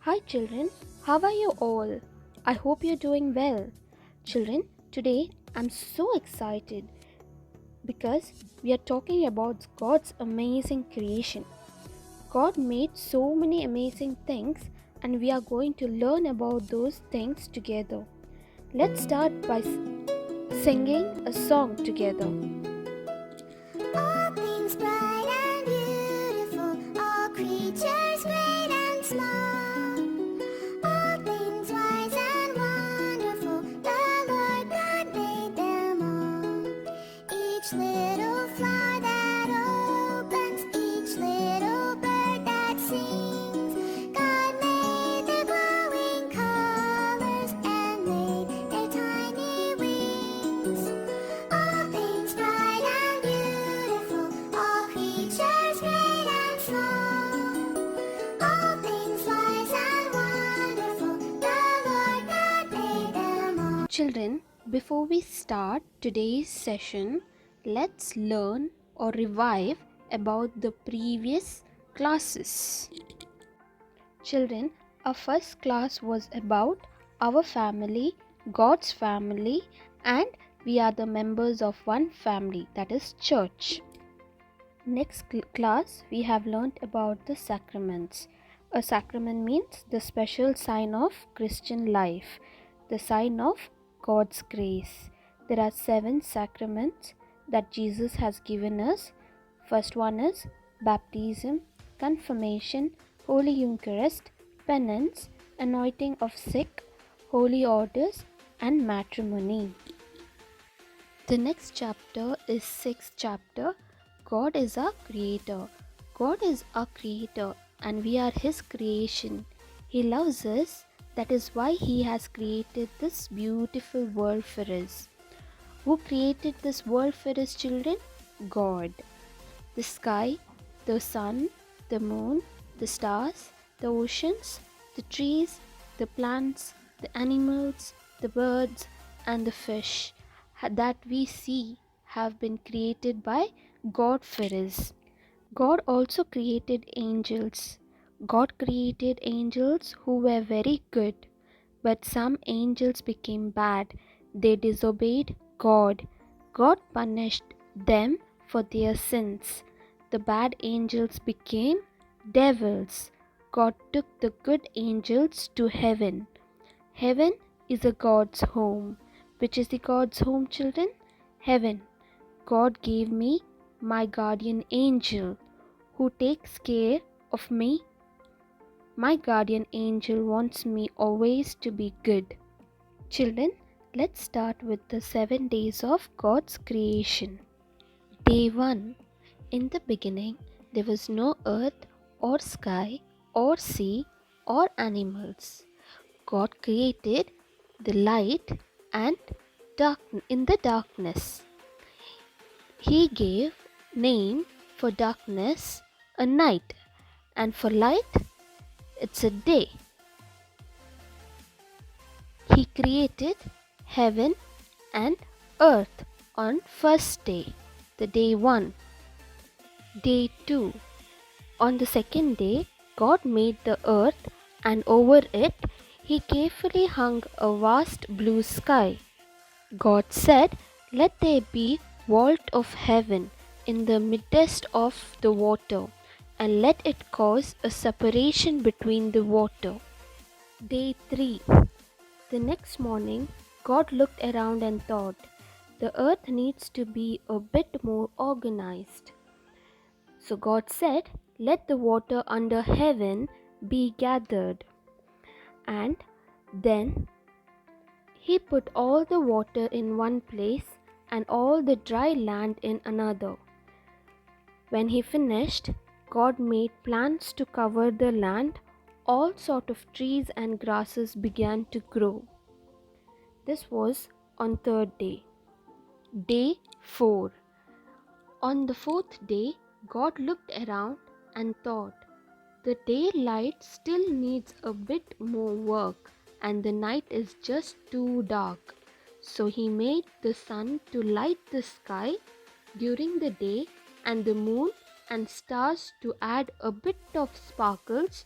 Hi children, how are you all? I hope you're doing well. Children, today I'm so excited because we are talking about God's amazing creation. God made so many amazing things and we are going to learn about those things together. Let's start by singing a song together. All things bright and beautiful, all creatures great and small, all things wise and wonderful, the Lord God made them all. Each little flower that opens, each little bird that sings, God made their glowing colors and made their tiny wings. All things bright and beautiful, all creatures great and small, all things wise and wonderful, the Lord God made them all. Children, before we start today's session, let's learn or revive about the previous classes. Children, our first class was about our family, God's family, and we are the members of one family, that is church. Next class, we have learnt about the sacraments. A sacrament means the special sign of Christian life, the sign of God's grace. There are 7 sacraments that Jesus has given us. First one is baptism, confirmation, Holy Eucharist, penance, anointing of sick, holy orders, and matrimony. The next chapter is 6th chapter. God is our creator. God is our creator and we are his creation. He loves us. That is why he has created this beautiful world for us. Who created this world for us, children? God. The sky, the sun, the moon, the stars, the oceans, the trees, the plants, the animals, the birds, and the fish that we see have been created by God for us. God also created angels. God created angels who were very good, but some angels became bad. They disobeyed God. God punished them for their sins. The bad angels became devils. God took the good angels to heaven. Heaven is a God's home. Which is the God's home, children? Heaven. God gave me my guardian angel who takes care of me. My guardian angel wants me always to be good. Children, let's start with the 7 days of God's creation. Day 1. In the beginning, there was no earth or sky or sea or animals. God created the light and in the darkness. He gave name for darkness a night and for light it's a day. He created heaven and earth on first day, the day 1. Day 2. On the second day, God made the earth and over it he carefully hung a vast blue sky. God said, "Let there be vault of heaven in the midst of the water, and let it cause a separation between the water." Day 3. The next morning, God looked around and thought, the earth needs to be a bit more organized. So God said, "Let the water under heaven be gathered." And then he put all the water in one place and all the dry land in another. When he finished, God made plants to cover the land. All sort of trees and grasses began to grow. This was on third day. Day 4. On the fourth day, God looked around and thought, the daylight still needs a bit more work and the night is just too dark. So he made the sun to light the sky during the day and the moon and stars to add a bit of sparkles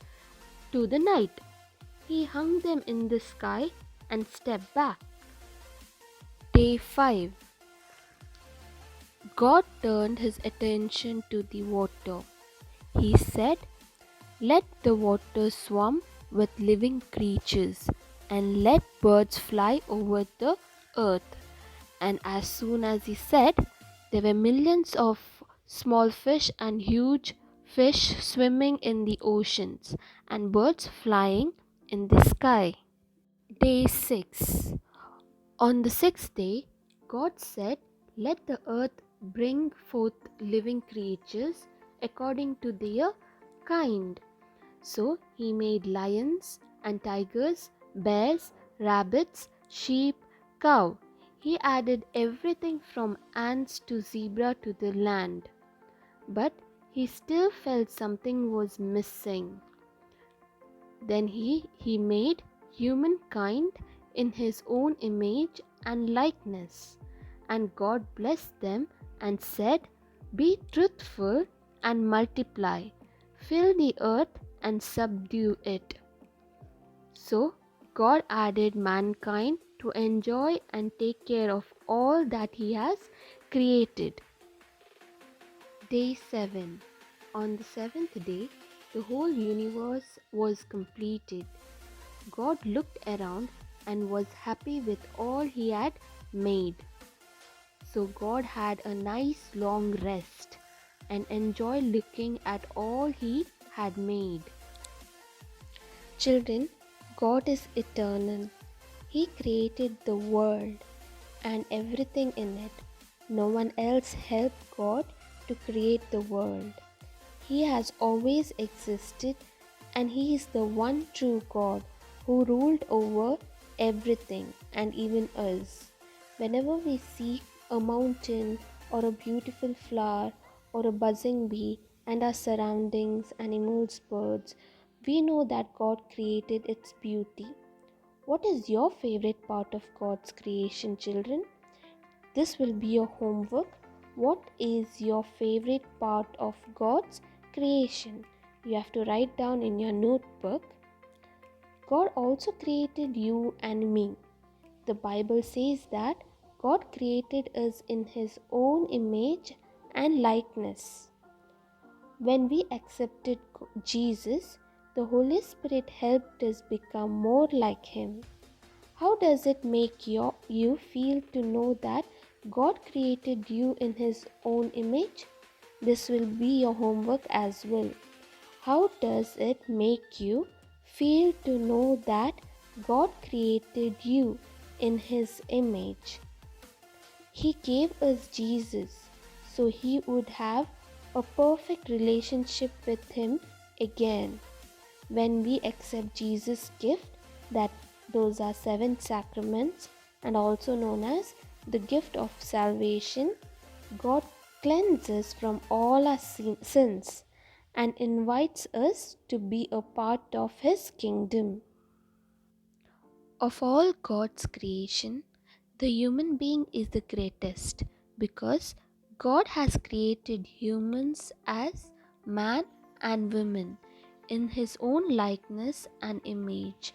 to the night. He hung them in the sky and stepped back. Day 5. God turned his attention to the water. He said, "Let the water swarm with living creatures, and let birds fly over the earth." And as soon as he said, there were millions of small fish and huge fish swimming in the oceans, and birds flying in the sky. Day 6. On the sixth day, God said, "Let the earth bring forth living creatures according to their kind." So he made lions and tigers, bears, rabbits, sheep, cow. He added everything from ants to zebra to the land. But he still felt something was missing. Then he made humankind in his own image and likeness. And God blessed them and said, "Be truthful and multiply, fill the earth and subdue it." So God added mankind to enjoy and take care of all that he has created. Day 7. On the seventh day, the whole universe was completed. God looked around and was happy with all he had made. So God had a nice long rest and enjoyed looking at all he had made. Children, God is eternal. He created the world and everything in it. No one else helped God to create the world. He has always existed, and He is the one true God who ruled over everything and even us. Whenever we see a mountain or a beautiful flower or a buzzing bee and our surroundings, animals, birds, we know that God created its beauty. What is your favorite part of God's creation, children? This will be your homework. What is your favorite part of God's creation? You have to write down in your notebook. God also created you and me. The Bible says that God created us in His own image and likeness. When we accepted Jesus, the Holy Spirit helped us become more like Him. How does it make you feel to know that God created you in His own image? This will be your homework as well. How does it make you feel to know that God created you in His image? He gave us Jesus so He would have a perfect relationship with Him again. When we accept Jesus' gift, those are 7 sacraments and also known as the gift of salvation, God cleanses from all our sins and invites us to be a part of His kingdom. Of all God's creation, the human being is the greatest because God has created humans as man and woman in His own likeness and image.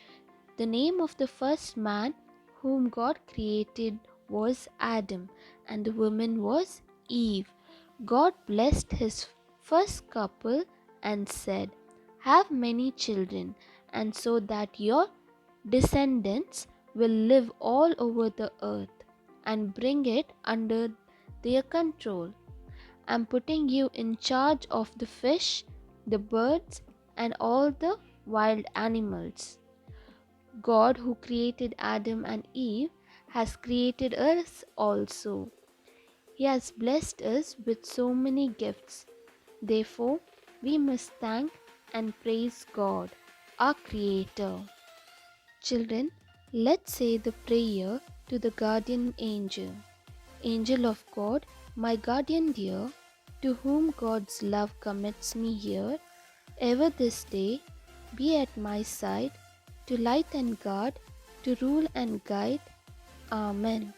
The name of the first man whom God created was Adam, and the woman was Eve. God blessed His first couple and said, "Have many children, and so that your descendants will live all over the earth and bring it under their control. I'm putting you in charge of the fish, the birds, and all the wild animals." God, who created Adam and Eve, has created us also. He has blessed us with so many gifts. Therefore, we must thank and praise God, our Creator. Children, let's say the prayer to the guardian angel. Angel of God, my guardian dear, to whom God's love commits me here, ever this day be at my side, to light and guard, to rule and guide. Amen.